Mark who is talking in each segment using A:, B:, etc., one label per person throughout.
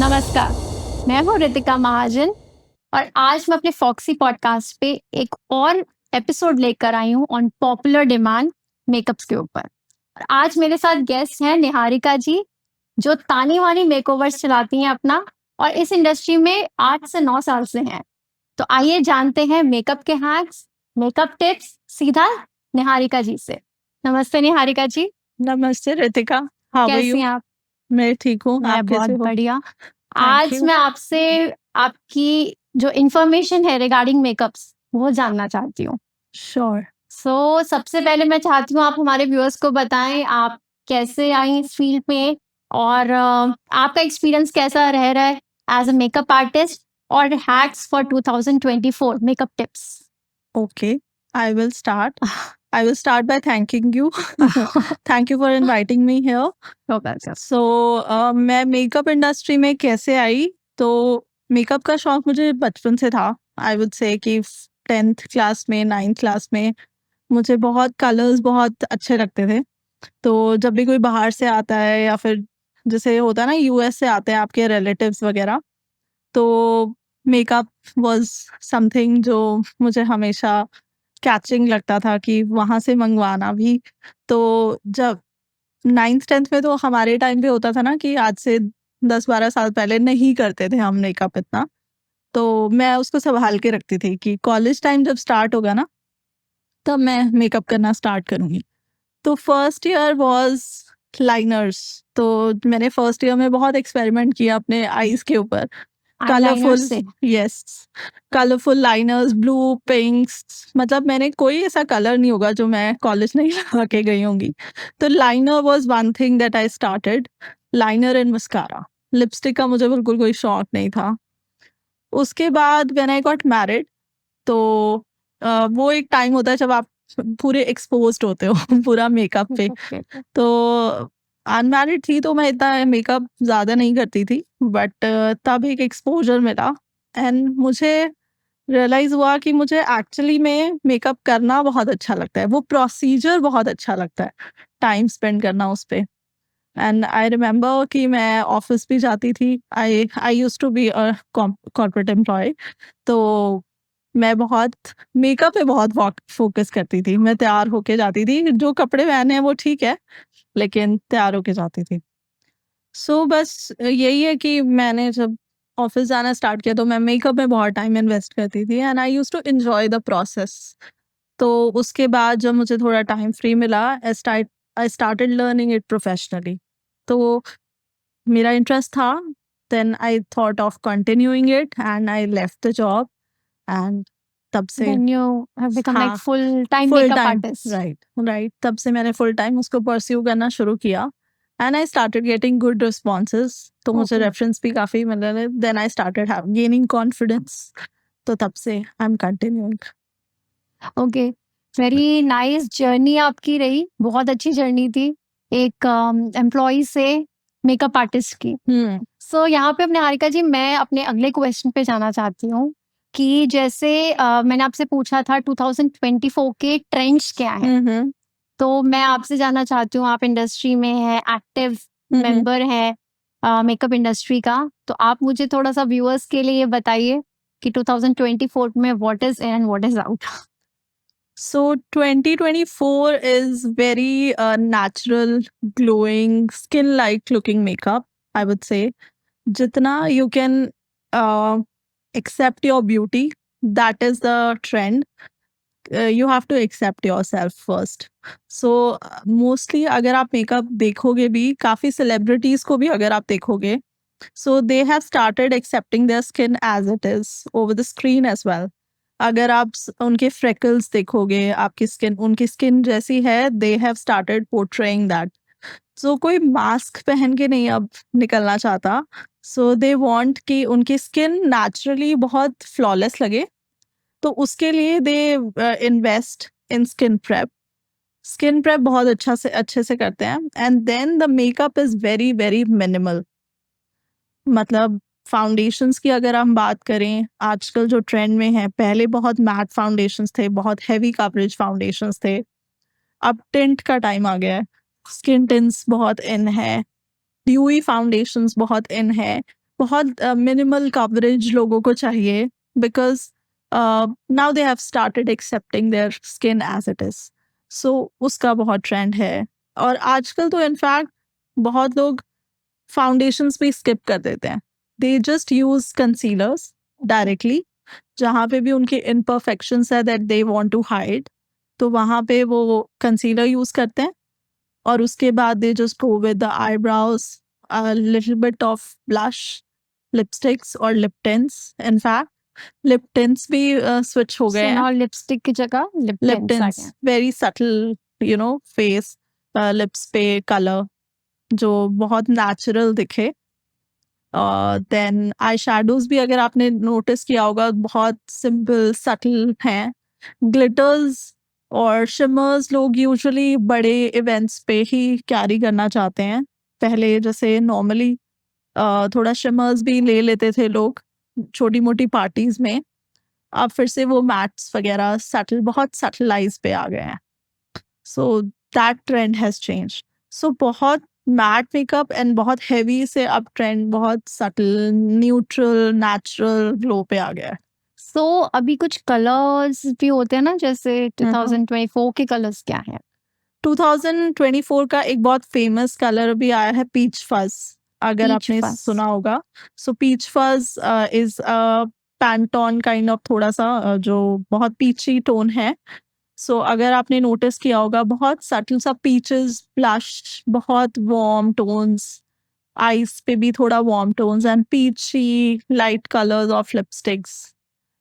A: नमस्कार, मैं हूँ रितिका महाजन और आज मैं अपने फॉक्सी पॉडकास्ट पे एक और एपिसोड लेकर आई हूँ ऑन पॉपुलर डिमांड मेकअप्स के ऊपर। और आज मेरे साथ गेस्ट हैं निहारिका जी, जो तानी वानी मेकओवर्स चलाती हैं अपना और इस इंडस्ट्री में 8 से 9 साल से हैं। तो आइए जानते हैं मेकअप के हैक्स, मेकअप टिप्स सीधा निहारिका जी से। नमस्ते निहारिका जी,
B: नमस्ते रितिका, हाउ आर
A: कैसी
B: यू?
A: हैं आप?
B: मैं ठीक हूँ,
A: मैं
B: आप
A: बहुत
B: कैसे हो?
A: बढ़िया।
B: थैंक
A: आज
B: यू।
A: मैं आपसे आपकी जो इन्फॉर्मेशन है रिगार्डिंग मेकअप्स वो जानना चाहती हूँ।
B: श्योर।
A: सबसे पहले मैं चाहती हूँ आप हमारे व्यूअर्स को बताएं आप कैसे आई इस फील्ड में और आपका एक्सपीरियंस कैसा रह रहा है एज अ मेकअप आर्टिस्ट और hacks for 2024 makeup tips.
B: Okay, I will start. I will start by thanking you. Thank you for inviting me here. So, मैं मेकअप इंडस्ट्री में कैसे आई? तो मेकअप का शौक मुझे बचपन से था। आई वुड से कि 10th क्लास में, 9th क्लास में मुझे बहुत कलर्स बहुत अच्छे लगते थे। तो जब भी कोई बाहर से आता है या फिर जैसे होता है ना, यूएस से आते हैं आपके रिलेटिव्स वगैरह, तो मेकअप वाज समथिंग जो मुझे हमेशा कैचिंग लगता था कि वहाँ से मंगवाना भी। तो जब 9th-10th में तो हमारे टाइम पे होता था ना कि आज से 10-12 साल पहले नहीं करते थे हम मेकअप इतना। तो मैं उसको सँभाल के रखती थी कि कॉलेज टाइम जब स्टार्ट होगा ना, तब मैं मेकअप करना स्टार्ट करूँगी। तो फर्स्ट ईयर वाज़ लाइनर्स। तो मैंने फर्स्ट ईयर में बहुत एक्सपेरिमेंट किया अपने आईज़ के ऊपर।
A: आईलाइनर
B: कलरफुल,
A: से
B: यस, कलरफुल लाइनर्स, ब्लू, पिंक्स, मतलब मैंने कोई ऐसा कलर नहीं होगा जो मैं कॉलेज नहीं लगा के गई होंगी। तो liner was one thing that I started, liner and mascara. Lipstick का मुझे बिल्कुल कोई शौक नहीं था। उसके बाद व्हेन आई गॉट मैरिड, तो वो एक टाइम होता है जब आप पूरे एक्सपोज़्ड होते हो पूरा मेकअप पे। तो अनमैरिड थी तो मैं इतना मेकअप ज़्यादा नहीं करती थी, बट तब एक एक्सपोज़र मिला एंड मुझे रियलाइज़ हुआ कि मुझे एक्चुअली में मेकअप करना बहुत अच्छा लगता है। वो प्रोसीजर बहुत अच्छा लगता है, टाइम स्पेंड करना उस पे। एंड आई रिमेंबर कि मैं ऑफ़िस भी जाती थी। I I used to be a corporate employee. तो मैं बहुत मेकअप पे बहुत फ़ोकस करती थी। मैं तैयार होके जाती थी, जो कपड़े पहने हैं वो ठीक है, लेकिन तैयार होके जाती थी। बस यही है कि मैंने जब ऑफ़िस जाना स्टार्ट किया तो मैं मेकअप में बहुत टाइम इन्वेस्ट करती थी and I used to enjoy the process. तो उसके बाद जब मुझे थोड़ा टाइम फ्री मिला, I started learning it professionally. तो मेरा इंटरेस्ट था, then I thought of continuing it and I left the job and तब से,
A: then you have become like
B: हाँ,
A: full time
B: full
A: makeup
B: time,
A: artist.
B: Right, तब से मैंने फुल टाइम उसको परस्यू करना शुरू किया and I started getting good responses. तो मुझे
A: Okay.
B: रेफरेंस भी काफ़ी मिल रहे, then I started gaining confidence. तो तब से I am continuing.
A: Okay, very nice journey आपकी रही, बहुत अच्छी जर्नी थी एक एम्प्लॉय से मेकअप आर्टिस्ट की। यहाँ पे अपने हारिका जी मैं अपने अगले क्वेश्चन पे जाना चाहती हूँ कि जैसे मैंने आपसे पूछा था 2024 के ट्रेंड्स क्या हैं। तो मैं आपसे जानना चाहती हूँ, आप इंडस्ट्री में हैं, एक्टिव मेंबर हैं मेकअप इंडस्ट्री का, तो आप मुझे थोड़ा सा व्यूअर्स के लिए बताइए कि 2024 में what is in and what is out.
B: So 2024 is very natural, glowing, skin-like looking makeup, I would say. Jitna you can uh, accept your beauty, that is the trend. You have to accept yourself first. So mostly अगर आप makeup देखोगे भी, काफ़ी celebrities को भी अगर आप देखोगे, so they have started accepting their skin as it is over the screen as well. अगर आप उनके फ्रेकल्स देखोगे, आपकी स्किन उनकी स्किन जैसी है, they have started portraying that. So कोई मास्क पहन के नहीं अब निकलना चाहता। सो दे वांट कि उनकी स्किन नेचुरली बहुत फ्लॉलेस लगे। तो उसके लिए they invest in skin prep. Skin prep बहुत अच्छे से करते हैं and then the makeup is very very minimal. मतलब फाउंडेशंस की अगर हम बात करें, आजकल जो ट्रेंड में है, पहले बहुत मैट फाउंडेशंस थे, बहुत हेवी कवरेज फाउंडेशंस थे। अब टिंट का टाइम आ गया है, स्किन टिंट्स बहुत इन है, ड्यूई फाउंडेशंस बहुत इन है, बहुत मिनिमल कवरेज लोगों को चाहिए, because now they have started accepting their skin as it is. So उसका बहुत ट्रेंड है। और आजकल तो इनफैक्ट बहुत लोग फाउंडेशंस भी स्किप कर देते हैं, they just use concealers directly, जहाँ पे भी उनके इम्परफेक्शंस है that they want to hide, तो वहाँ पे वो कंसीलर यूज करते हैं। और उसके बाद they just go with the eyebrows, little bit of blush, lipsticks और lip tints. In fact lip tints भी स्विच हो गए हैं।
A: और लिपस्टिक की जगह लिप
B: लिप
A: टिंट्स आ
B: tints very subtle, you know, face lips पे कलर जो बहुत नेचुरल दिखे। देन आई शैडोज भी अगर आपने नोटिस किया होगा बहुत सिंपल सटल हैं। ग्लिटर्स और शिमर्स लोग यूजुअली बड़े इवेंट्स पे ही कैरी करना चाहते हैं। पहले जैसे नॉर्मली थोड़ा शिमर्स भी ले लेते थे लोग छोटी मोटी पार्टीज में, अब फिर से वो मैट्स वगैरह सटल, बहुत सटलाइज पे आ गए हैं। So that trend has change. So बहुत मैट मेकअप एंड बहुत हैवी से अब ट्रेंड बहुत सटल, न्यूट्रल, नेचुरल ग्लो पे आ गया है।
A: सो अभी कुछ कलर्स भी होते हैं ना, जैसे 2024 के कलर्स क्या हैं?
B: 2024 का एक बहुत फेमस कलर भी आया है, पीच फज, अगर
A: Peach
B: आपने
A: fuzz.
B: सुना होगा। So peach fuzz is Pantone kind of, थोड़ा सा जो बहुत पीची टोन है। सो अगर आपने नोटिस किया होगा बहुत सटल सा पीचेस, ब्लश, बहुत वार्म टोन्स, आईज पे भी थोड़ा warm tones and peachy light colours of lipsticks.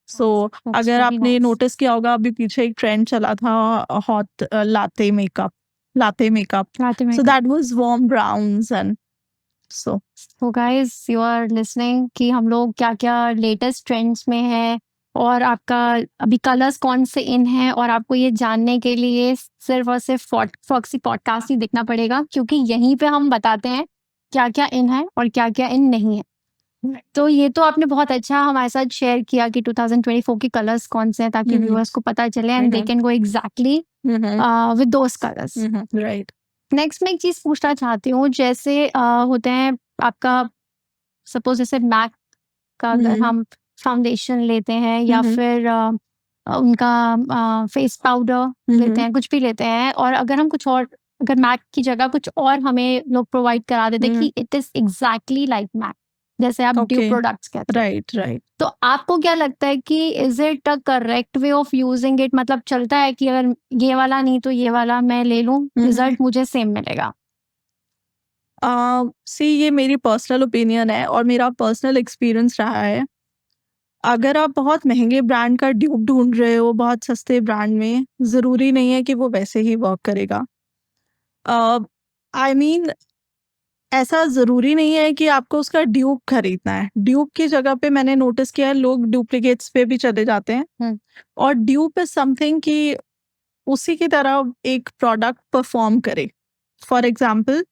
B: So
A: That's
B: अगर
A: very
B: आपने
A: nice.
B: नोटिस किया होगा अभी पीछे एक ट्रेंड चला था hot latte makeup, latte makeup,
A: रात में
B: so that was warm browns and so
A: तो गाइस यू आर लिसनिंग कि हम लोग क्या क्या लेटेस्ट ट्रेंड्स में हैं और आपका अभी कलर्स कौन से इन हैं, और आपको ये जानने के लिए सिर्फ और सिर्फ फॉक्सी पॉडकास्ट ही देखना पड़ेगा, क्योंकि यहीं पे हम बताते हैं क्या क्या इन है और क्या क्या इन नहीं है। तो ये तो आपने बहुत अच्छा हमारे साथ शेयर किया कि 2024 के कलर्स कौन से हैं, ताकि व्यूअर्स को पता चले and they can go exactly with those colours.
B: Right.
A: Next मैं एक चीज पूछना चाहती हूँ, जैसे होते हैं आपका, सपोज जैसे मैक का अगर हम फाउंडेशन लेते हैं या फिर उनका फेस पाउडर लेते हैं, कुछ भी लेते हैं, और अगर हम कुछ और, अगर मैक की जगह कुछ और हमें लोग प्रोवाइड करा देते हैं कि it is exactly like MAC, जैसे आप ड्यू
B: Okay.
A: प्रोडक्ट्स कहते हैं,
B: राइट राइट।
A: तो आपको क्या लगता है कि is it a correct way of using it? मतलब चलता है कि अगर ये वाला नहीं तो ये वाला मैं ले लूं, रिजल्ट मुझे सेम मिलेगा?
B: सी ये मेरी पर्सनल ओपिनियन है और मेरा पर्सनल एक्सपीरियंस रहा है। अगर आप बहुत महंगे ब्रांड का ड्यूप ढूंढ रहे हो बहुत सस्ते ब्रांड में, ज़रूरी नहीं है कि वो वैसे ही वर्क करेगा। आई मीन ऐसा ज़रूरी नहीं है कि आपको उसका ड्यूप खरीदना है। ड्यूप की जगह पे मैंने नोटिस किया है लोग डुप्लीकेट्स पे भी चले जाते हैं। और ड्यूप इज समथिंग कि उसी की तरह एक प्रोडक्ट परफॉर्म करे। फॉर एग्जाम्पल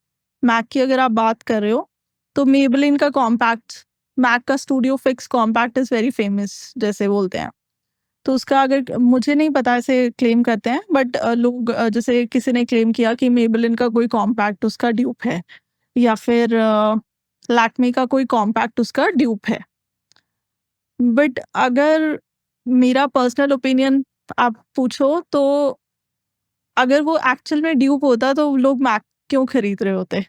B: मैक की अगर आप बात कर रहे हो तो मेबलिन का कॉम्पैक्ट, मैक का studio fix compact is very famous जैसे बोलते हैं। तो उसका अगर, मुझे नहीं पता ऐसे क्लेम करते हैं, बट लोग जैसे किसी ने क्लेम किया कि मेबलिन का कोई कॉम्पैक्ट उसका ड्यूप है, या फिर लैक्मे का कोई कॉम्पैक्ट उसका ड्यूप है। बट अगर मेरा पर्सनल ओपिनियन आप पूछो तो अगर वो एक्चुअल में ड्यूप होता तो लोग मैक क्यों खरीद रहे होते?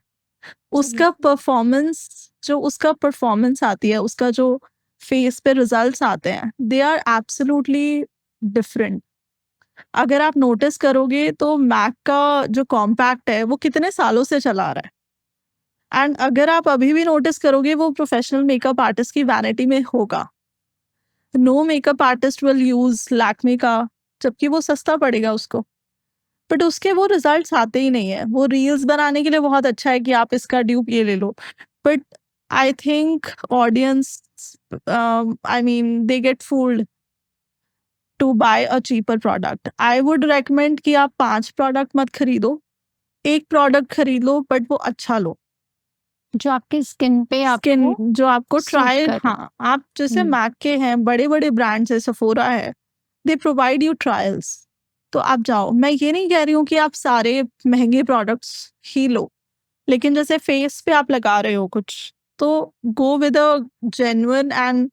B: उसका परफॉर्मेंस, जो उसका परफॉर्मेंस आती है, उसका जो फेस पे रिजल्ट्स आते हैं, दे आर एब्सोल्युटली डिफरेंट। अगर आप नोटिस करोगे तो मैक का जो कॉम्पैक्ट है वो कितने सालों से चला आ रहा है, एंड अगर आप अभी भी नोटिस करोगे वो प्रोफेशनल मेकअप आर्टिस्ट की वैनिटी में होगा। No makeup artist will use Lakme का, जबकि वो सस्ता पड़ेगा उसको, बट उसके वो रिजल्ट्स आते ही नहीं है। वो रील्स बनाने के लिए बहुत अच्छा है कि आप इसका ड्यूप ये ले लो, but I think audience, I mean they get fooled to buy a cheaper product. I would recommend कि आप 5 प्रोडक्ट मत खरीदो, एक प्रोडक्ट खरीद लो बट वो अच्छा लो,
A: जो आपके स्किन पे
B: स्किन
A: आपको
B: जो आपको
A: suit
B: ट्रायल।
A: करे।
B: हाँ, आप जैसे मैक के हैं, बड़े बड़े ब्रांड्स है, सफोरा है, दे प्रोवाइड यू ट्रायल्स, तो आप जाओ। मैं ये नहीं कह रही हूँ कि आप सारे महंगे प्रोडक्ट्स ही लो, लेकिन जैसे फेस पे आप लगा रहे हो कुछ, तो go with a genuine and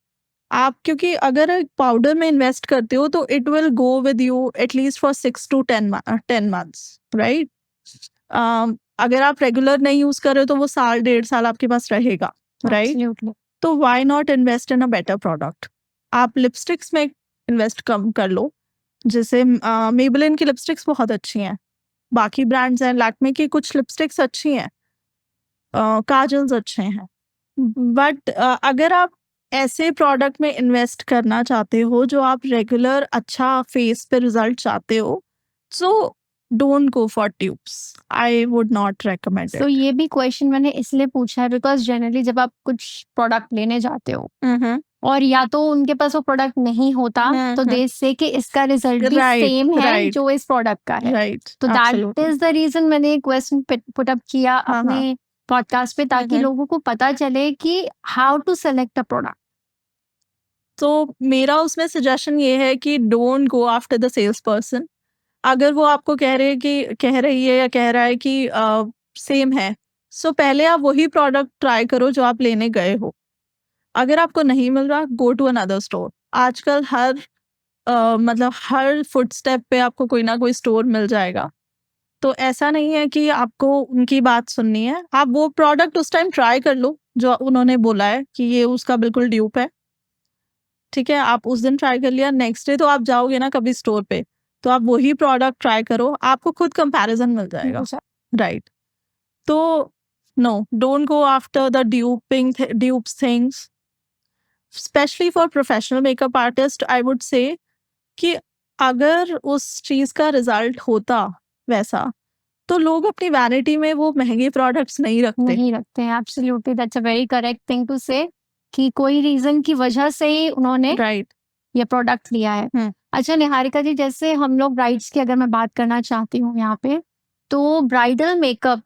B: आप, क्योंकि अगर एक पाउडर में इन्वेस्ट करते हो तो it will go with you at least for 6 to 10 months, right? अगर आप रेगुलर नहीं यूज कर रहे हो तो वो 1.5 साल आपके पास रहेगा, राइट?
A: एब्सोल्युटली।
B: तो why not invest in a better product? आप लिपस्टिक्स में इन्वेस्ट कम कर लो, जैसे मेबेलिन की लिपस्टिक्स बहुत अच्छी हैं, बाकी ब्रांड्स हैं, लैक्मे की कुछ लिपस्टिक्स अच्छी हैं, काजल्स अच्छे हैं, बट अगर आप ऐसे प्रोडक्ट में इन्वेस्ट करना चाहते हो जो आप रेगुलर अच्छा फेस पे रिजल्ट चाहते हो, so don't go for tubes, I would not recommend
A: तो
B: इट।
A: ये भी क्वेश्चन मैंने इसलिए पूछा है बिकॉज जनरली जब आप कुछ प्रोडक्ट लेने जाते हो और या तो उनके पास वो प्रोडक्ट नहीं होता तो दे से कि इसका रिजल्ट भी
B: Right,
A: सेम है
B: right.
A: जो इस प्रोडक्ट का है।
B: राइट,
A: तो दैट इज द रीजन मैंने क्वेश्चन पुट अप किया
B: हाँ,
A: अपने पॉडकास्ट पे ताकि लोगों को पता चले कि how to select a product.
B: तो मेरा उसमें सजेशन ये है कि don't go after the sales person. अगर वो आपको कह रही है या कह रहा है कि सेम है, सो पहले आप वही प्रोडक्ट ट्राई करो जो आप लेने गए हो। अगर आपको नहीं मिल रहा, गो टू अनदर स्टोर। आजकल मतलब हर फुटस्टेप पे आपको कोई ना कोई स्टोर मिल जाएगा। तो ऐसा नहीं है कि आपको उनकी बात सुननी है, आप वो प्रोडक्ट उस टाइम ट्राई कर लो जो उन्होंने बोला है कि ये उसका बिल्कुल ड्यूप है, ठीक है? आप उस दिन ट्राई कर लिया, नेक्स्ट डे तो आप जाओगे ना कभी स्टोर पे, तो आप वही प्रोडक्ट ट्राई करो, आपको खुद कंपैरिजन मिल जाएगा, राइट? तो no, don't go after the dupes things, specially for professional makeup artist. I would say कि अगर उस चीज का रिजल्ट होता वैसा, तो लोग अपनी वैनिटी में वो महंगे प्रोडक्ट्स नहीं रखते
A: हैं। Absolutely, that's a very correct thing to say कि कोई रीजन की वजह से ही उन्होंने
B: राइट।
A: ये प्रोडक्ट लिया है। अच्छा निहारिका जी, जैसे हम लोग ब्राइड्स की अगर मैं बात करना चाहती हूँ यहाँ पे, तो ब्राइडल मेकअप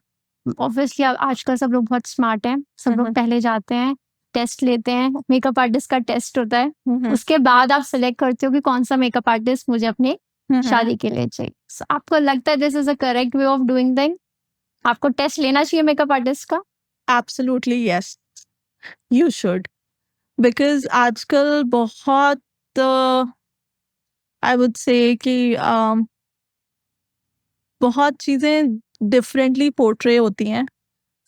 A: ऑब्वियसली आजकल सब लोग बहुत स्मार्ट हैं, सब लोग पहले जाते हैं, टेस्ट लेते हैं, मेकअप आर्टिस्ट का टेस्ट होता है, उसके बाद आप सिलेक्ट करते हो कि कौन सा मेकअप आर्टिस्ट मुझे अपने शादी के लिए चाहिए। So, आपको लगता है this is a correct way of doing thing? आपको टेस्ट लेना चाहिए मेकअप आर्टिस्ट का?
B: Absolutely yes, you should, because आजकल बहुत आई वुड से कि बहुत चीज़ें डिफरेंटली पोर्ट्रे होती हैं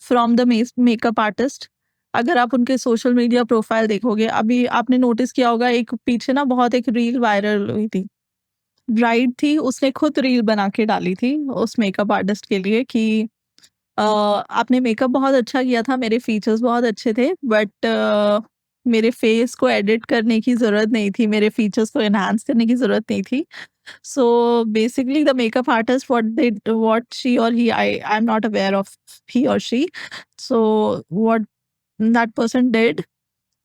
B: फ्रॉम द मेकअप आर्टिस्ट। अगर आप उनके सोशल मीडिया प्रोफाइल देखोगे, अभी आपने नोटिस किया होगा, एक पीछे ना बहुत एक रील वायरल हुई थी, ब्राइड थी, उसने खुद रील बना के डाली थी उस मेकअप आर्टिस्ट के लिए कि आपने मेकअप बहुत अच्छा किया था, मेरे फीचर्स बहुत अच्छे थे, बट मेरे फेस को एडिट करने की ज़रूरत नहीं थी, मेरे फीचर्स को एनहांस करने की ज़रूरत नहीं थी। So basically the makeup artist what she और he, I am not aware of he और she, so what that person did,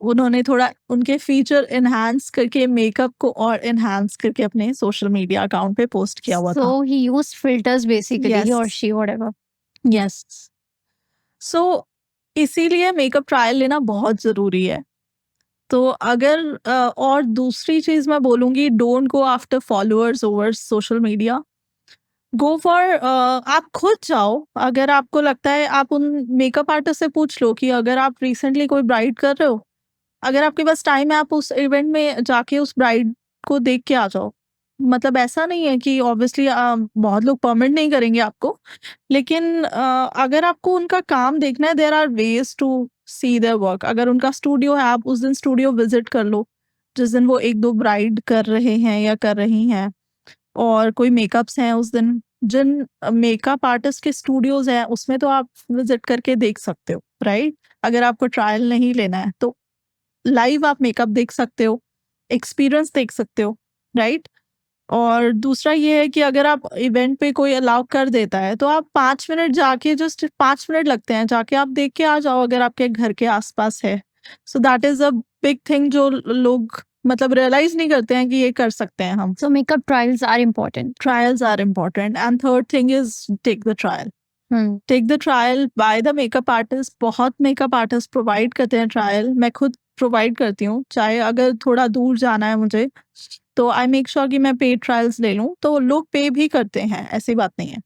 B: उन्होंने थोड़ा उनके फीचर एनहांस करके मेकअप को और एनहांस करके अपने सोशल मीडिया अकाउंट पे पोस्ट किया हुआ था।
A: So he used filters basically, he or
B: Yes.
A: she, whatever.
B: Yes, so इसीलिए मेकअप ट्रायल लेना बहुत ज़रूरी है। तो अगर और दूसरी चीज़ मैं बोलूँगी, don't go after followers over social media, go for आप खुद जाओ। अगर आपको लगता है, आप उन मेकअप आर्टिस्ट से पूछ लो कि अगर आप रिसेंटली कोई ब्राइड कर रहे हो, अगर आपके पास टाइम है, आप उस इवेंट में जाके उस ब्राइड को देख के आ जाओ। मतलब ऐसा नहीं है कि ऑब्वियसली बहुत लोग परमिट नहीं करेंगे आपको, लेकिन अगर आपको उनका काम देखना है, there are ways to see their work. अगर उनका स्टूडियो है, आप उस दिन स्टूडियो विजिट कर लो, जिस दिन वो 1-2 ब्राइड कर रहे हैं या कर रही हैं, और कोई मेकअप्स हैं उस दिन, जिन मेकअप आर्टिस्ट के स्टूडियोज हैं उसमें तो आप विजिट करके देख सकते हो, राइट? अगर आपको ट्रायल नहीं लेना है तो लाइव आप मेकअप देख सकते हो, एक्सपीरियंस देख सकते हो, राइट? और दूसरा ये है कि अगर आप इवेंट पे कोई अलाउ कर देता है, तो आप 5 मिनट जाके, जस्ट 5 मिनट लगते हैं, जाके आप देख के आ जाओ अगर आपके घर के आसपास है। So that is a big thing जो लोग मतलब रियलाइज़ नहीं करते हैं कि ये कर सकते हैं हम।
A: So makeup trials are important.
B: Trials are important, and third thing is take the trial. Take the trial by the makeup artist. बहुत मेकअप आर्टिस्ट प्रोवाइड करते हैं ट्रायल, मैं खुद प्रोवाइड करती हूँ, चाहे अगर थोड़ा दूर जाना है मुझे तो आई मेक श्योर कि मैं पेड ट्रायल्स ले लूँ, तो लोग पे भी करते हैं, ऐसी बात नहीं है।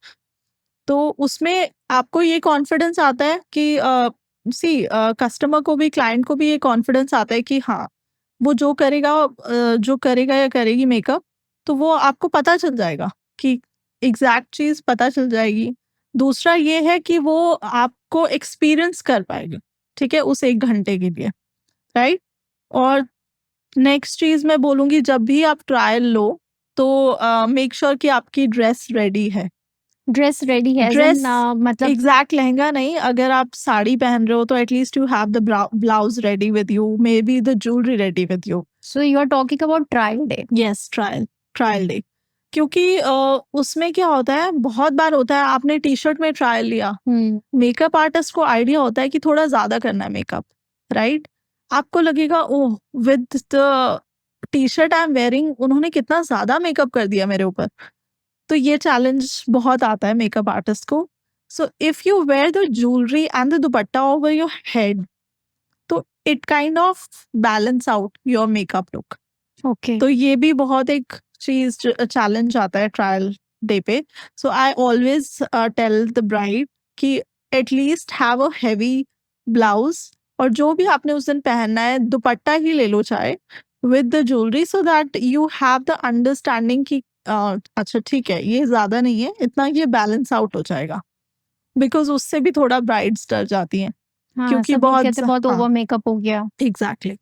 B: तो उसमें आपको ये कॉन्फिडेंस आता है कि सी कस्टमर को भी, क्लाइंट को भी ये कॉन्फिडेंस आता है कि हाँ, वो जो करेगा या करेगी मेकअप, तो वो आपको पता चल जाएगा कि एग्जैक्ट चीज़ पता चल जाएगी। दूसरा ये है कि वो आपको एक्सपीरियंस कर पाएगी, ठीक है, उस 1 घंटे के लिए, राइट? और नेक्स्ट चीज़ मैं बोलूँगी, जब भी आप ट्रायल लो तो मेक श्योर कि आपकी ड्रेस रेडी है।
A: ड्रेस रेडी है
B: ड्रेस
A: मतलब
B: एग्जैक्ट लहंगा नहीं, अगर आप साड़ी पहन रहे हो तो at least you have the blouse ready with you, maybe the jewellery ready with you.
A: So you are talking about trial day.
B: Yes, trial day. क्योंकि उसमें क्या होता है, बहुत बार होता है आपने टी शर्ट में ट्रायल लिया, मेकअप आर्टिस्ट को आइडिया होता है कि थोड़ा ज्यादा करना है मेकअप, राइट? आपको लगेगा oh, with the T shirt I am wearing उन्होंने कितना ज्यादा मेकअप कर दिया मेरे ऊपर। तो ये चैलेंज बहुत आता है मेकअप आर्टिस्ट को। So if you wear the jewellery and the dupatta over your head, तो it kind of balance out your makeup look.
A: Okay,
B: तो ये भी बहुत एक चीज चैलेंज आता है ट्रायल डे पे। So I always tell the bride कि at least have a heavy blouse, और जो भी आपने उस दिन पहनना है दुपट्टा ही ले लो चाहे, with the jewellery, so that you have the understanding कि अच्छा ठीक है, ये ज्यादा नहीं है इतना, ये बैलेंस आउट हो जाएगा। बिकॉज उससे भी थोड़ा ब्राइड्स डर जाती हैं,
A: हाँ,
B: क्योंकि
A: सब लोग
B: बहुत
A: कहते हैं बहुत ओवर मेकअप हो गया।
B: एग्जैक्टली।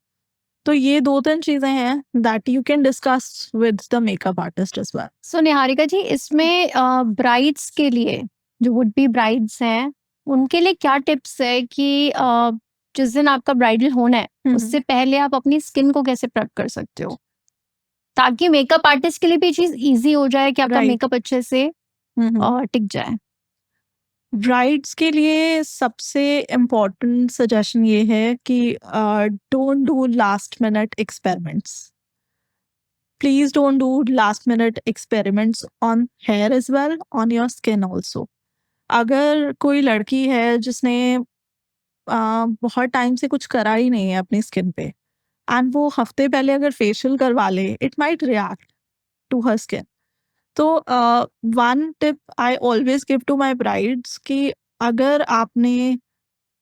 B: तो ये 2-3 चीजें हैं that you can discuss with the makeup artist as well.
A: So Niharika ji, इसमें ब्राइड्स के लिए, जो वुड बी ब्राइड्स हैं, उनके लिए क्या टिप्स है कि जिस दिन आपका ब्राइडल होना है उससे पहले आप अपनी स्किन को कैसे प्रेप कर सकते हो, ताकि मेकअप आर्टिस्ट के लिए भी चीज इजी हो जाए कि आपका
B: Right.
A: मेकअप अच्छे से टिक जाए।
B: ब्राइड्स के लिए सबसे इम्पोर्टेंट सजेशन ये है कि don't do last minute experiments. Please don't do last minute experiments on hair as well, on your skin also. अगर कोई लड़की है जिसने बहुत टाइम से कुछ करा ही नहीं है अपनी स्किन पे, एंड वो हफ्ते पहले अगर फेशियल करवा ले, it might react to her skin. तो one tip I always give to my brides कि अगर आपने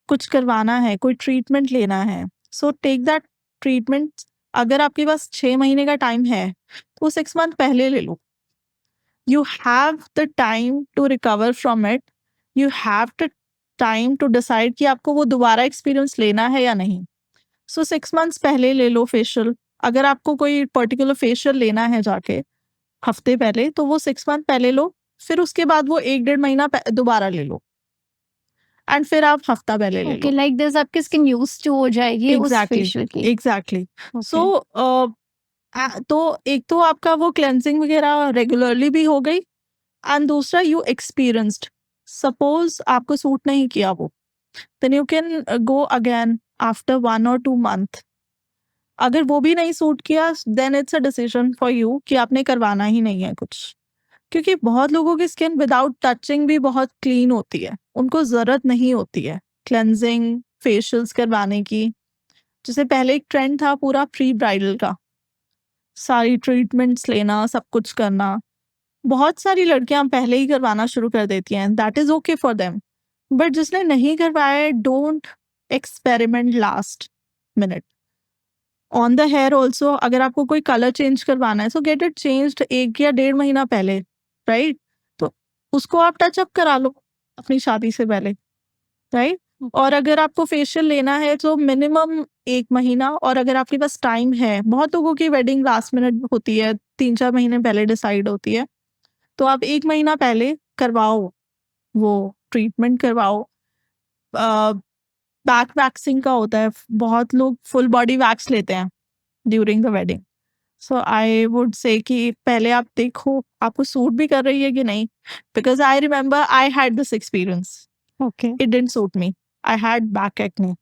B: कुछ करवाना है, कोई ट्रीटमेंट लेना है, सो टेक दैट ट्रीटमेंट। अगर आपके पास 6 महीने का टाइम है तो 6 मंथ पहले ले लो। You have the time to recover from it, you have the time to decide कि आपको वो दोबारा एक्सपीरियंस लेना है या नहीं। सो 6 मंथ्स पहले ले लो फेशियल। अगर आपको कोई पर्टिकुलर फेशियल लेना है जाके हफ्ते पहले, तो वो 6 मंथ पहले लो, फिर उसके बाद वो 1-1.5 महीना दोबारा ले लो, एंड फिर आप हफ्ता पहले ले
A: ओके,
B: लो।
A: लाइक दिस आपकी स्किन यूज्ड टू हो जाएगी उस फेशियल की।
B: एग्जैक्टली।
A: Okay.
B: सो तो एक तो आपका वो क्लेंजिंग वगैरह रेगुलरली भी हो गई, एंड दूसरा यू एक्सपीरियंस्ड। सपोज आपको सूट नहीं किया वो, then you can go again after 1 or 2 month. अगर वो भी नहीं सूट किया, then it's a decision for you कि आपने करवाना ही नहीं है कुछ। क्योंकि बहुत लोगों की स्किन विदाउट टचिंग भी बहुत क्लीन होती है, उनको ज़रूरत नहीं होती है क्लेंजिंग फेशियल्स करवाने की। जैसे पहले एक ट्रेंड था पूरा प्री ब्राइडल का, सारी ट्रीटमेंट्स लेना, सब कुछ करना। बहुत सारी लड़कियां पहले ही करवाना शुरू कर देती हैं, that is okay for them. But जिसने नहीं करवाया, don't experiment last minute on the hair also. अगर आपको कोई कलर चेंज करवाना है, सो गेट इट चेंज्ड 1 या 1.5 महीना पहले, राइट? तो उसको आप टचअप करा लो अपनी शादी से पहले, राइट? और अगर आपको फेशियल लेना है तो मिनिमम 1 महीना, और अगर आपके पास टाइम है, बहुत लोगों की वेडिंग लास्ट मिनट होती है, 3-4 महीने पहले डिसाइड होती है, तो आप 1 महीना पहले करवाओ, वो ट्रीटमेंट करवाओ। बैक वैक्सिंग का होता है, बहुत लोग फुल बॉडी वैक्स लेते हैं during the wedding. So I would say कि पहले आप देखो आपको सूट भी कर रही है कि नहीं, because I remember I had this experience,
A: okay,
B: it didn't suit me. I had back acne.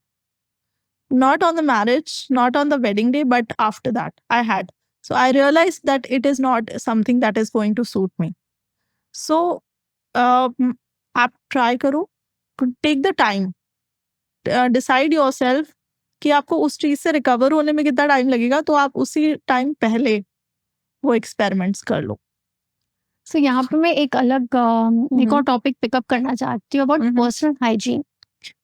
B: Not on the marriage, not on the wedding day, but after that, I had. So I realized that it is not something that is going to suit me. So, आप try करो, take the time, decide yourself कि आपको उस चीज से recover होने में कितना टाइम लगेगा, तो आप उसी टाइम पहले वो एक्सपेरिमेंट्स कर लो।
A: सो यहाँ पे मैं एक अलग एक और टॉपिक पिकअप करना चाहती हूँ about personal hygiene.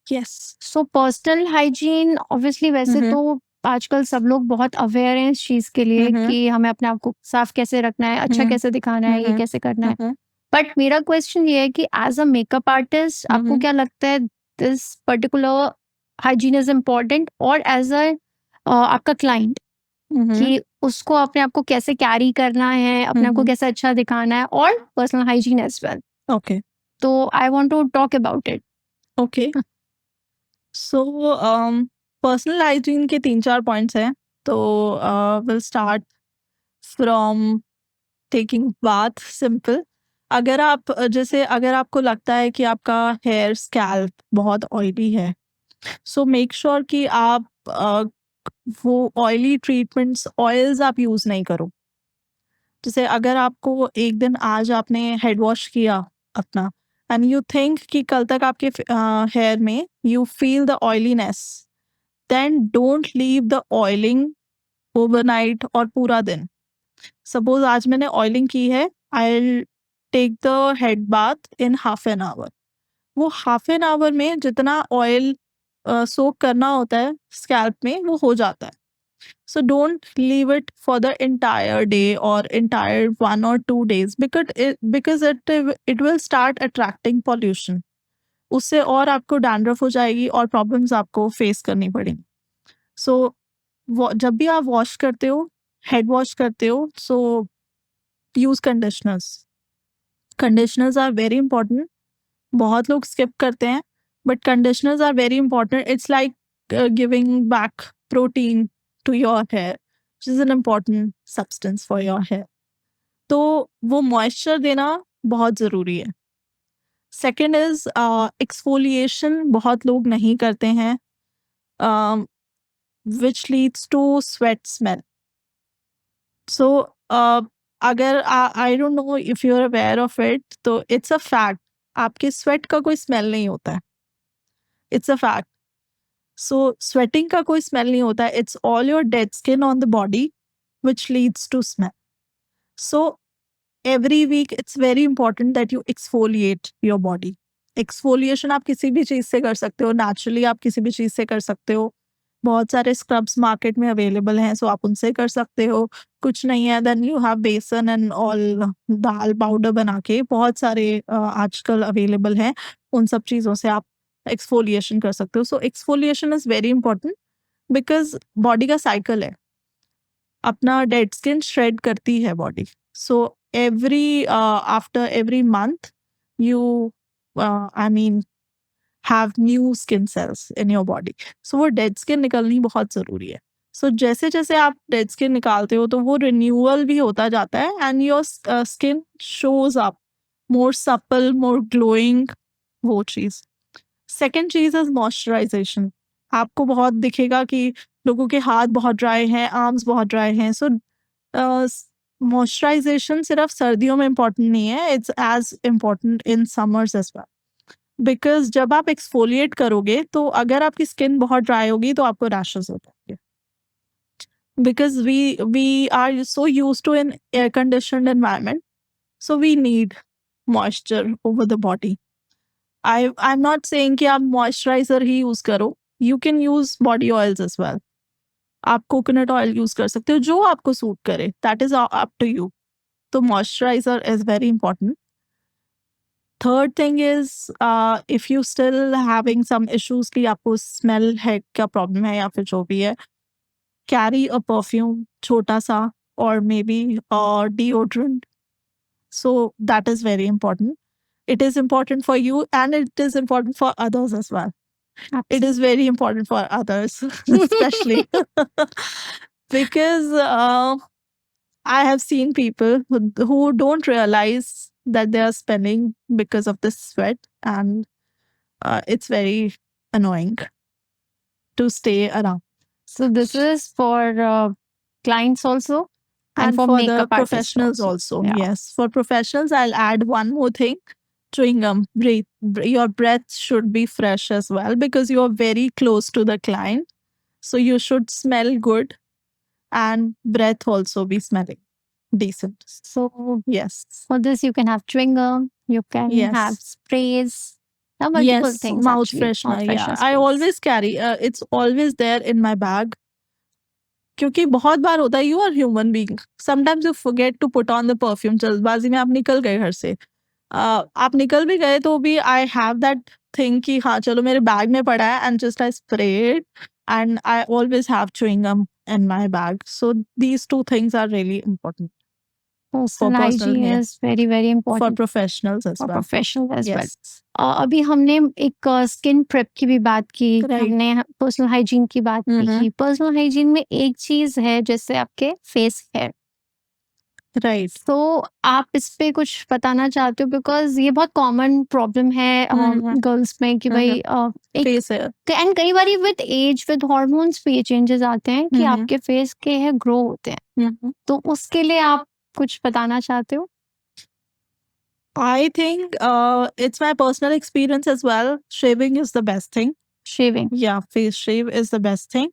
B: Yes.
A: So personal hygiene obviously वैसे
B: Mhm.
A: तो आजकल सब लोग बहुत अवेयर हैं इस चीज के लिए
B: Mhm.
A: कि हमें अपने आप को साफ कैसे रखना है, अच्छा
B: Mhm.
A: कैसे दिखाना है, ये
B: Mhm.
A: कैसे करना है.
B: Mhm.
A: बट मेरा क्वेश्चन ये है कि एज अ मेकअप आर्टिस्ट आपको
B: Mhm.
A: क्या लगता है this particular hygiene is important, और एज अ आपका क्लाइंट
B: Mhm.
A: कि उसको अपने आप को कैसे कैरी करना है, अपने आप को
B: Mhm.
A: कैसे अच्छा दिखाना है, और personal hygiene as well.
B: Okay.
A: तो I want to talk about it.
B: Okay. So, personal hygiene के 3-4 पॉइंट्स हैं. तो will start from taking bath. Simple. जैसे अगर आपको लगता है कि आपका हेयर स्कैल्प बहुत ऑयली है, सो मेक श्योर कि आप वो ऑयली ट्रीटमेंट्स, ऑयल्स आप यूज़ नहीं करो. जैसे अगर आपको एक दिन आज आपने हेड वॉश किया अपना, एंड यू थिंक कि कल तक आपके हेयर में you feel the oiliness, then don't leave the oiling overnight और पूरा दिन. सपोज आज मैंने ऑयलिंग की है, I take the head bath in half an hour. वो हाफ एन आवर में जितना ऑयल सोक करना होता है स्कैल्प में वो हो जाता है. So don't leave it for the entire day or entire 1 or 2 days, because it will start attracting pollution. उससे और आपको डैंड्रफ हो जाएगी और प्रॉब्लम्स आपको फेस करनी पड़ेंगी. सो जब भी आप वॉश करते हो, हेड वॉश करते हो, so use conditioners. Conditioners are very important. बहुत लोग स्किप करते हैं, but conditioners are very important. It's like giving back protein to your hair, which is an important substance for your hair. तो वो moisture देना बहुत ज़रूरी है. Second is exfoliation. बहुत लोग नहीं करते हैं, which leads to sweat smell. So अगर I don't know if you are aware of it, तो इट्स अ फैक्ट, आपके स्वेट का कोई स्मेल नहीं होता है. It's a fact. So sweating का कोई स्मेल नहीं होता है. It's all your dead skin on the body which leads to smell. So every week it's very important that you exfoliate your body. Exfoliation आप किसी भी चीज़ से कर सकते हो, नेचुरली आप किसी भी चीज़ से कर सकते हो. बहुत सारे स्क्रब्स मार्केट में अवेलेबल हैं, सो आप उनसे कर सकते हो. कुछ नहीं है, देन यू हैव बेसन एंड ऑल, दाल पाउडर बना के बहुत सारे आजकल अवेलेबल हैं. उन सब चीज़ों से आप एक्सफोलिएशन कर सकते हो. So exfoliation is very important, because body का साइकिल है. अपना डेड स्किन श्रेड करती है body. So after every month you I mean have new skin cells in your body. So वो डेड स्किन निकलनी बहुत ज़रूरी है. सो जैसे जैसे आप डेड स्किन निकालते हो तो वो रिन्यूअल भी होता जाता है, and your skin shows up more supple, more glowing. वो चीज़. सेकेंड चीज़ इज मॉइस्चराइजेशन. आपको बहुत दिखेगा कि लोगों के हाथ बहुत ड्राई हैं, आर्म्स बहुत ड्राई हैं. सो मॉइस्चराइजेशन सिर्फ सर्दियों में इम्पॉर्टेंट नहीं है, it's as important in summers as well. Because जब आप एक्सफोलिएट करोगे तो अगर आपकी स्किन बहुत ड्राई होगी तो आपको रैशेस हो जाएंगे. Because we are so use to in air conditioned environment, so we need moisture over the body. I'm not saying कि आप मॉइस्चराइजर ही यूज करो. You can use body oils as well. आप कोकोनट ऑयल यूज कर सकते हो, जो आपको सूट करे, that is up to you. तो moisturizer is very important. Third thing is, if you still having some issues कि आपको स्मेल है का प्रॉब्लम है या फिर जो भी है, कैरी अ परफ्यूम छोटा सा, और may be deodorant. So that is very important. It is important for you and it is important for others as well. It is very important for others, especially because I have seen people who don't realize that they are spending because of the sweat, and it's very annoying to stay around.
A: So this is for clients also,
B: And
A: for
B: for the
A: makeup artists
B: professionals also.
A: Yeah.
B: Yes, for professionals, I'll add one more thing. Chewing gum. Your breath should be fresh as well, because you are very close to the client. So you should smell good, and breath also be smelling decent.
A: So
B: Yes.
A: for this you can have chewing gum, you can have
B: Yes.
A: sprays, There are multiple
B: Yes,
A: things
B: mouth
A: actually.
B: freshener.
A: Mouth
B: Yeah,
A: freshener
B: I
A: sprays.
B: always carry. It's always there in my bag. क्योंकि बहुत बार होता है, you are human being, sometimes you forget to put on the perfume, जल्दबाजी में आप निकल गए घर से, आप निकल भी गए तो भी आई हैव दैट थिंग कि हाँ चलो मेरे बैग में पड़ा है, and just I spray it, and I always have chewing gum in my bag. So these two things are really important for
A: Personal
B: personal
A: hygiene
B: care,
A: is very very
B: for
A: important
B: professionals as
A: for
B: well.
A: professionals as well.
B: Yes,
A: अभी हमने एक skin prep की भी बात की,
B: Right.
A: हमने personal hygiene की बात भी
B: Mhm.
A: की। पर्सनल हाइजीन में एक चीज है जैसे आपके फेस हेयर,
B: right.
A: तो आप इस पे कुछ बताना चाहते हो? बिकॉज ये बहुत कॉमन प्रॉब्लम है गर्ल्स में कि भाई एक
B: Face hair.
A: एंड कई बार विद एज विद हॉर्मोन्स भी ये चेंजेस आते हैं कि आपके फेस के हेयर ग्रो होते हैं,
B: Mhm.
A: तो उसके लिए आप कुछ बताना चाहते हो?
B: I think it's my personal experience as well. Shaving is the best thing.
A: Shaving
B: Yeah, face shave is the best thing.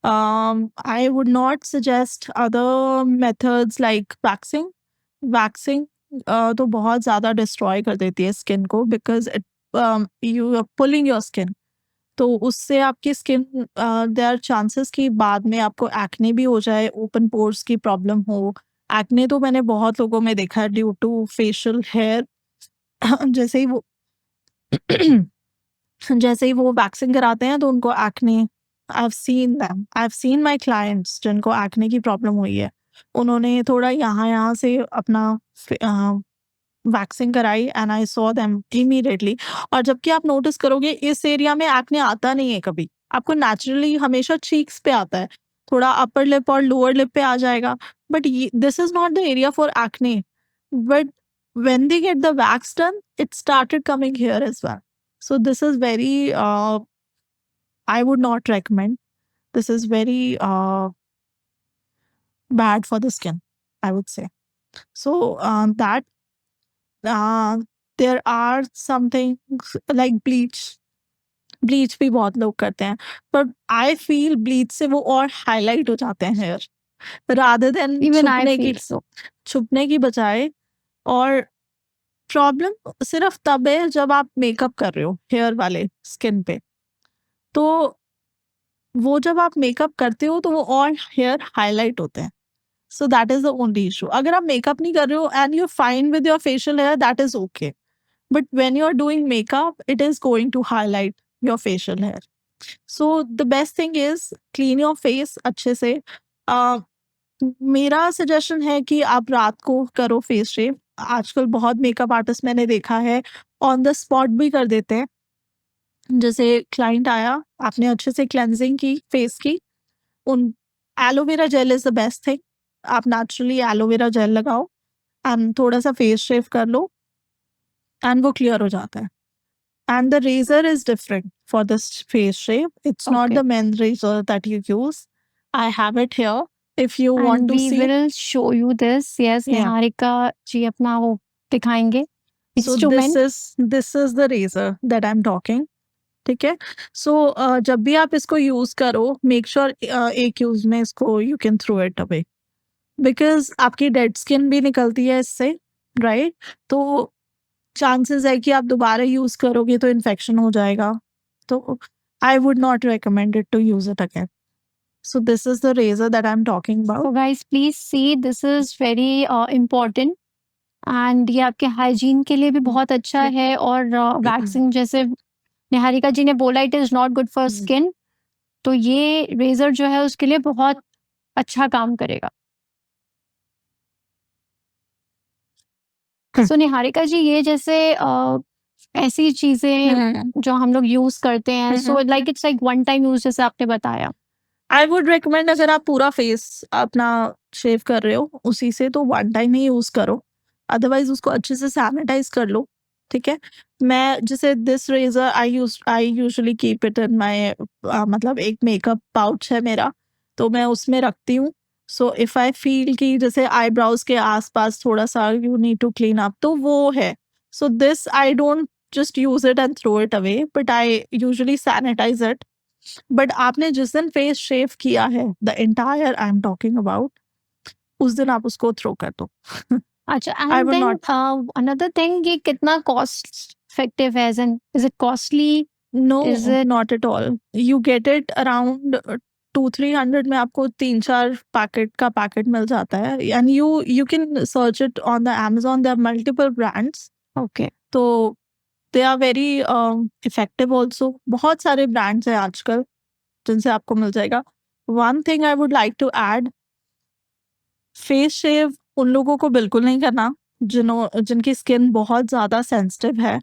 B: I would not suggest other methods like waxing. Waxing तो बहुत ज़्यादा destroy कर देती है skin को, because you are pulling your skin. तो उससे आपकी स्किन देयर आर चांसेस कि बाद में आपको एक्ने भी हो जाए, ओपन पोर्स की प्रॉब्लम हो। एक्ने तो मैंने बहुत लोगों में देखा है ड्यू टू फेशियल हेयर। जैसे ही वो जैसे ही वो वैक्सिंग कराते हैं तो उनको acne, I have seen my clients जिनको एक्ने की प्रॉब्लम हुई है, उन्होंने थोड़ा यहाँ से अपना वैक्सिंग कराई, and I saw them immediately. और जबकि आप नोटिस करोगे इस एरिया में एक्ने आता नहीं है कभी, आपको नेचुरली हमेशा चीक्स पे आता है, थोड़ा अपर लिप और लोअर लिप पे आ जाएगा, but this is not the area for acne. But when they get the wax done, it started coming here as well. So this is very, I would not recommend. This is very bad for the skin, I would say. So that there are some things like bleach. Bleach भी बहुत लोग करते हैं, पर I feel bleach से वो और highlight हो जाते हैं hair, rather than
A: even I feel so.
B: छुपने की बजाय। और प्रॉब्लम सिर्फ तब है जब आप मेकअप कर रहे हो हेयर वाले स्किन पे, तो वो जब आप मेकअप करते हो तो वो और हेयर हाईलाइट होते हैं। So that is the only issue. अगर आप मेकअप नहीं कर रहे हो and you fine with your facial hair, that is okay, but when you are doing makeup it is going to highlight your facial hair. So the best thing is clean your face अच्छे से। मेरा suggestion है कि आप रात को करो face शेव। आजकल बहुत मेकअप आर्टिस्ट मैंने देखा है ऑन द स्पॉट भी कर देते हैं। जैसे क्लाइंट आया, आपने अच्छे से क्लेंजिंग की फेस की, उन aloe vera gel is the best thing. आप नेचुरली एलोवेरा जेल लगाओ एंड थोड़ा सा फेस शेव कर लो एंड वो क्लियर हो जाता है। And the razor is different for this face shave, it's not
A: Okay.
B: The main razor that you use. I have it here if you want
A: And
B: to
A: we
B: see.
A: will show you this. Yes,
B: Yeah.
A: Niharika ji अपना वो दिखाएंगे
B: So
A: instrument.
B: this is the razor that I'm talking. ठीक है। सो जब भी आप इसको use करो, मेक श्योर एक यूज में इसको you can throw it away, because आपकी डेड स्किन भी निकलती है इससे, राइट? तो चांसेस है कि आप दोबारा यूज करोगे तो इन्फेक्शन हो जाएगा, तो I would not recommend it to use it again. So this is the razor that I am talking
A: So
B: about.
A: guys, please see, this is very important and ये आपके हाइजीन के लिए भी बहुत अच्छा है। और वैक्सिंग जैसे निहारिका जी ने बोला, it is not good for skin, तो ये रेजर जो है उसके लिए बहुत अच्छा काम करेगा। सो निहारिका जी, ये जैसे ऐसी चीजें जो हम लोग यूज करते हैं, so like it's like one time use, जैसे आपने बताया।
B: आई वुड रिकमेंड, अगर आप पूरा फेस अपना शेव कर रहे हो उसी से, तो वन टाइम ही यूज करो, अदरवाइज उसको अच्छे से सैनिटाइज कर लो। ठीक है। मैं जैसे this razor I usually keep it in my, मतलब एक मेकअप पाउच है मेरा, तो मैं उसमें रखती हूँ। सो इफ आई फील कि जैसे आईब्राउज के आसपास थोड़ा सा you need to clean up, तो वो है। So this I don't just use it and throw it away, but I usually sanitise it. But आपने जिस दिन फेस शेव किया है, the entire I am talking about, उस दिन आप उसको थ्रो कर दो।
A: अच्छा,
B: I
A: and
B: will
A: then
B: not.
A: Another thing, ये कितना cost effective as, and is it costly?
B: No,
A: Is it-
B: not at all. You get it around 200-300 में आपको 3-4 पैकेट का पैकेट मिल जाता है, and you can search it on the Amazon. There are multiple brands,
A: Okay.
B: तो they are very effective also. बहुत सारे brands हैं आजकल जिनसे आपको मिल जाएगा. One thing I would like to add, face shave उन लोगों को बिल्कुल नहीं करना जिनकी स्किन बहुत ज़्यादा सेंसिटिव है.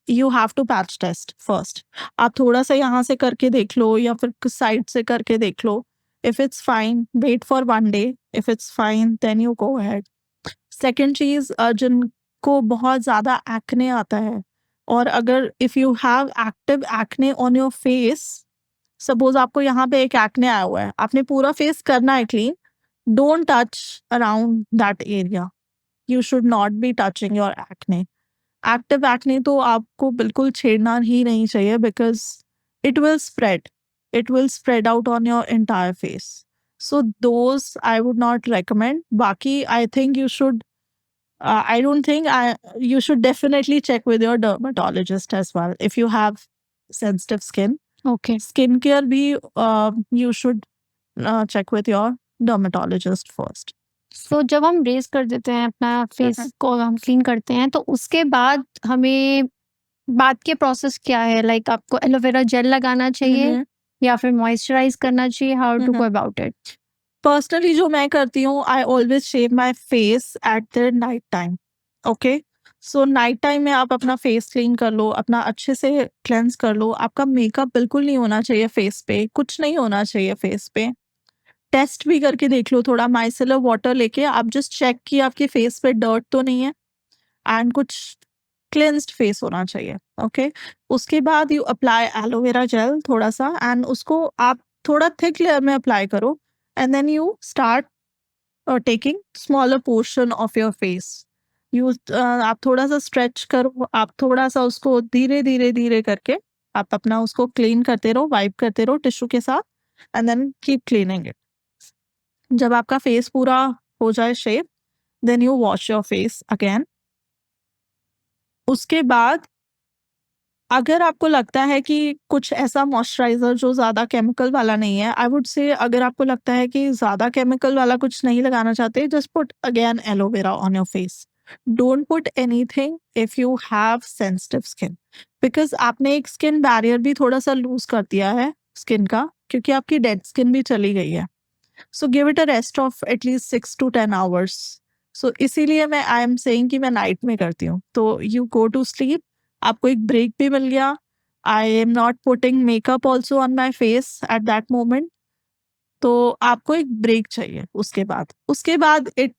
B: You have to patch test first. आप थोड़ा सा यहाँ से करके देख लो या फिर साइड से करके देख लो. If it's fine, wait for 1 day. If it's fine, then you go ahead. Second चीज़, जिनको बहुत ज़्यादा एक्ने आता है, और अगर if you have active acne on your face, suppose आपको यहाँ पे एक एक्ने आया हुआ है, आपने पूरा फेस करना है clean, don't touch around that area. You should not be touching your acne. Active acne तो आपको बिल्कुल छेड़ना ही नहीं चाहिए, because it will spread out on your entire face. So those I would not recommend. Baki, I think you should, I don't think you should definitely check with your dermatologist as well if you have sensitive skin.
A: Okay.
B: Skincare bhi, you should check with your dermatologist first.
A: So जब हम race कर देते हैं अपना face को, हम clean करते हैं, तो उसके बाद हमें बाद के प्रोसेस क्या है? लाइक आपको एलोवेरा जेल लगाना चाहिए या फिर मॉइस्चराइज करना चाहिए? How to go about it?
B: Personally जो मैं करती हूँ, I always shave my face at the night time. Okay, so night time में आप अपना फेस क्लीन कर लो, अपना अच्छे से क्लेंस कर लो. आपका मेकअप बिल्कुल नहीं होना चाहिए फेस पे, कुछ नहीं होना चाहिए फेस पे. टेस्ट भी करके देख लो, थोड़ा माइसेलर वाटर लेके आप जस्ट चेक कि आपके फेस पे डर्ट तो नहीं है, एंड कुछ क्लेंस्ड फेस होना चाहिए. ओके, उसके बाद यू अप्लाई एलोवेरा जेल थोड़ा सा, एंड उसको आप थोड़ा थिक लेयर में अप्लाई करो, and then you start taking smaller portion of your face. आप थोड़ा सा स्ट्रेच करो, आप थोड़ा सा उसको धीरे धीरे धीरे करके आप अपना उसको क्लीन करते रहो, वाइप करते रहो टिश्यू के साथ, and then keep cleaning it. जब आपका फेस पूरा हो जाए shape, then you wash your face again. उसके बाद अगर आपको लगता है कि कुछ ऐसा मॉइस्चराइजर जो ज़्यादा केमिकल वाला नहीं है, आई वुड से अगर आपको लगता है कि ज़्यादा केमिकल वाला कुछ नहीं लगाना चाहते, just put again aloe vera on your face. Don't put anything if you have sensitive skin, because आपने एक स्किन बैरियर भी थोड़ा सा लूज कर दिया है स्किन का, क्योंकि आपकी डेड स्किन भी चली गई है. So give it a rest of at least 6 to 10 hours. सो इसीलिए मैं आई एम सेइंग कि मैं नाइट में करती हूँ. तो यू गो टू स्लीप, आपको एक ब्रेक भी मिल गया. I am not putting makeup also on my face at that moment. तो आपको एक ब्रेक चाहिए. उसके बाद it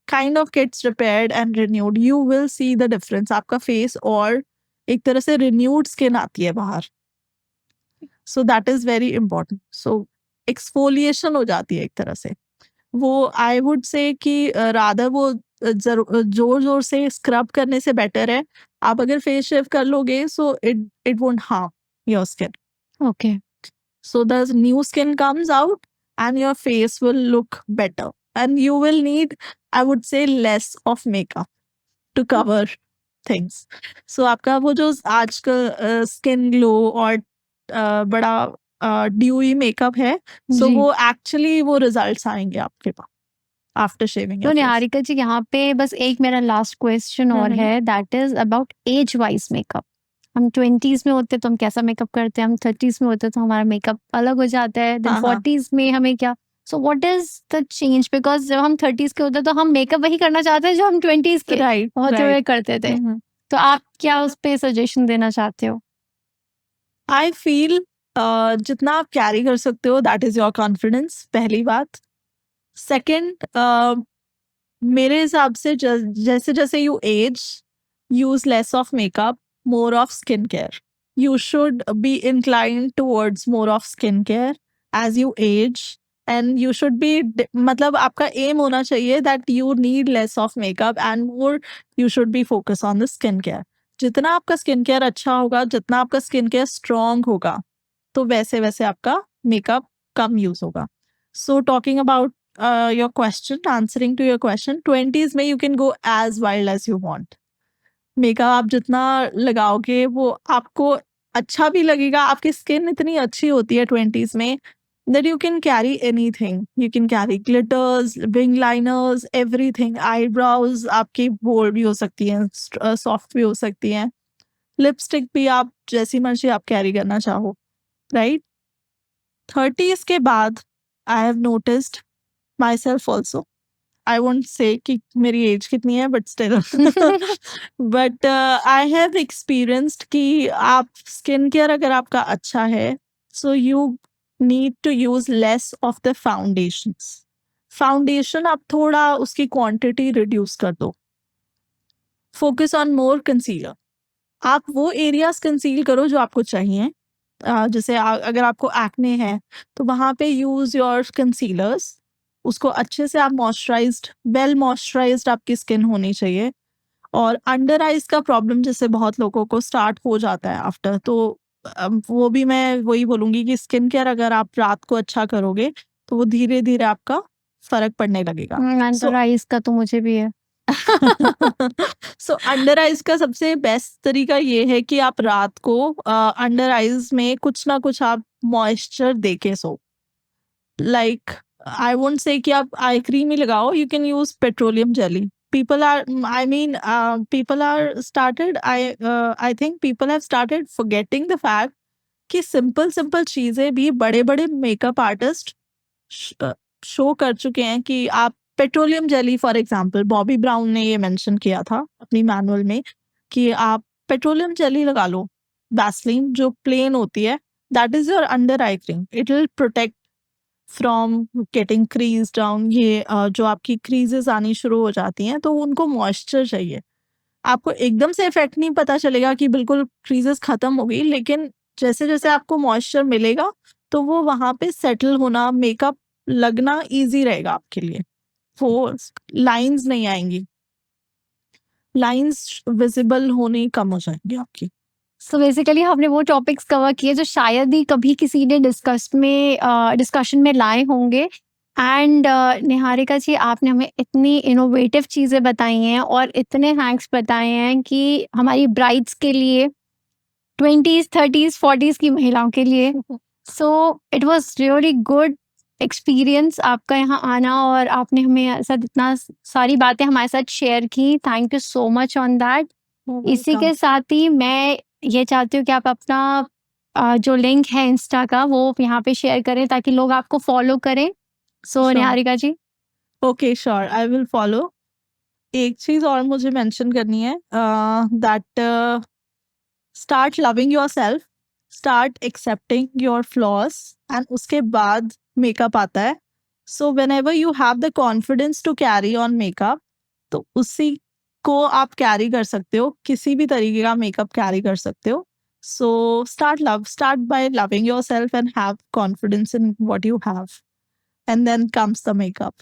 B: kind of gets repaired and renewed. You will see the difference. आपका फेस और एक तरह से रिन्यूड स्किन आती है बाहर. So that is very important. So exfoliation हो जाती है एक तरह से. वो आई वुड से कि रादर वो जोर जोर से स्क्रब करने से बेटर है आप अगर फेस शेव कर लोगे, so it won't harm your skin.
A: Okay.
B: So the new skin comes out and your face will look better, and you will need, I would say, less of makeup to cover things. So आपका वो जो आजकल skin glow और बड़ा dewy makeup है, सो
A: जी.
B: वो actually वो results आएंगे आपके पास आफ्टर शेविंग.
A: तो निहारिका जी, यहाँ पे बस एक मेरा लास्ट क्वेश्चन और है, that is about age wise makeup. हम 20s में होते तो हम कैसा मेकअप करते हैं, हम 30s में होते तो हमारा मेकअप अलग हो जाता है, देन 40s में हमें क्या. So what is the change? Because जब हम 30s के होते हैं तो हम मेकअप वही करना चाहते हैं जो हम 20s के होते हुए करते थे. तो आप क्या उस पे सजेशन देना चाहते हो?
B: आई फील जितना आप कैरी कर सकते हो, दैट इज योर कॉन्फिडेंस, पहली बात. सेकेंड, मेरे हिसाब से जैसे जैसे you age, use less of makeup, more of skincare. You should be inclined towards more of skincare as you age, and you should be, मतलब आपका aim होना चाहिए that you need less of makeup and more you should be focused on the skincare. जितना आपका skincare अच्छा होगा, जितना आपका skincare strong होगा, तो वैसे वैसे आपका makeup कम use होगा. So talking about your question, answering to your question, 20s में you can go as wild as you want. Makeup आप जितना लगाओगे वो आपको अच्छा भी लगेगा, आपकी स्किन इतनी अच्छी होती है 20s में that you can carry anything. You can carry glitters, wing liners, everything. Eyebrows आपकी bold भी हो सकती हैं, soft भी हो सकती हैं. लिपस्टिक भी आप जैसी मर्जी आप कैरी करना चाहो, राइट? 30s के बाद I have noticed myself also. I won't say कि मेरी एज कितनी है, but still but I have experienced कि आप स्किन केयर अगर आपका अच्छा है, so you need to use less of the foundations. Foundation आप थोड़ा उसकी क्वांटिटी रिड्यूस कर दो. Focus on more concealer. आप वो एरियाज कंसील करो जो आपको चाहिए. जैसे अगर आपको एक्ने है तो वहाँ पे यूज योर कंसीलर्स. उसको अच्छे से आप मॉइस्चराइज्ड, वेल मॉइस्चराइज्ड आपकी स्किन होनी चाहिए. और अंडर आइज का प्रॉब्लम जैसे बहुत लोगों को स्टार्ट हो जाता है आफ्टर, तो वो भी मैं वही बोलूँगी कि स्किन केयर अगर आप रात को अच्छा करोगे तो वो धीरे-धीरे आपका फ़र्क पड़ने लगेगा.
A: अंडर आइज का तो मुझे भी है.
B: सो अंडर आइज का सबसे बेस्ट तरीका ये है कि आप रात को अंडर आइज में कुछ ना कुछ आप मॉइस्चर देके सो. लाइक आई वोंट से कि आप आई क्रीम ही लगाओ. You can use petroleum jelly. people are I mean people are started I think people have started forgetting the fact कि सिंपल चीजें भी बड़े बड़े मेकअप आर्टिस्ट शो कर चुके हैं. कि आप petroleum jelly for example, Bobby brown ने ये मेंशन किया था अपनी मैनुअल में कि आप पेट्रोलियम जेली लगा लो. वैसलीन जो प्लेन होती है, that is your under eye cream. It will protect from getting crease down. ये जो आपकी क्रीजेस आनी शुरू हो जाती हैं तो उनको मॉइस्चर चाहिए. आपको एकदम से इफेक्ट नहीं पता चलेगा कि बिल्कुल क्रीजेस खत्म हो गई, लेकिन जैसे जैसे आपको मॉइस्चर मिलेगा तो वो वहाँ पे सेटल होना, मेकअप लगना इजी रहेगा आपके लिए. वो लाइंस नहीं आएंगी, लाइंस विजिबल होनी कम हो जाएंगी आपकी.
A: सो बेसिकली हमने वो टॉपिक्स कवर किए जो शायद ही कभी किसी ने डिस्कशन में लाए होंगे. एंड निहारिका जी, आपने हमें इतनी इनोवेटिव चीज़ें बताई हैं और इतने हैक्स बताए हैं कि हमारी ब्राइड्स के लिए, 20s 30s 40s की महिलाओं के लिए. So it was really good experience आपका यहाँ आना, और आपने हमें साथ इतना सारी बातें हमारे साथ शेयर की. Thank you so much on that. इसी के साथ ही मैं ये चाहती हूँ कि आप अपना जो लिंक है इंस्टा का वो यहाँ पे शेयर करें ताकि लोग आपको फॉलो करें. So
B: Sure.
A: Niharika ji.
B: Okay sure, I will follow. एक चीज और मुझे मेंशन करनी है, that start loving yourself, start accepting your flaws, and उसके बाद मेकअप आता है. So whenever you have the confidence to carry on makeup, तो उसी को आप कैरी कर सकते हो, किसी भी तरीके का मेकअप कैरी कर सकते हो. So start by loving yourself and have confidence in what you have, and then comes the makeup.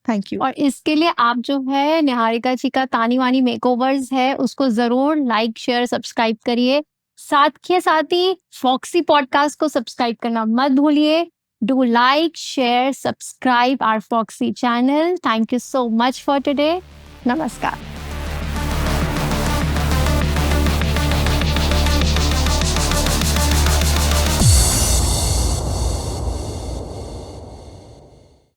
B: Thank you.
A: और इसके लिए आप जो है निहारिका जी का तानी वानी मेकओवर्स है उसको जरूर लाइक शेयर सब्सक्राइब करिए. साथ ही फॉक्सी पॉडकास्ट को सब्सक्राइब करना मत भूलिए. Do like share subscribe our Foxy channel. Thank you so much for today. नमस्कार.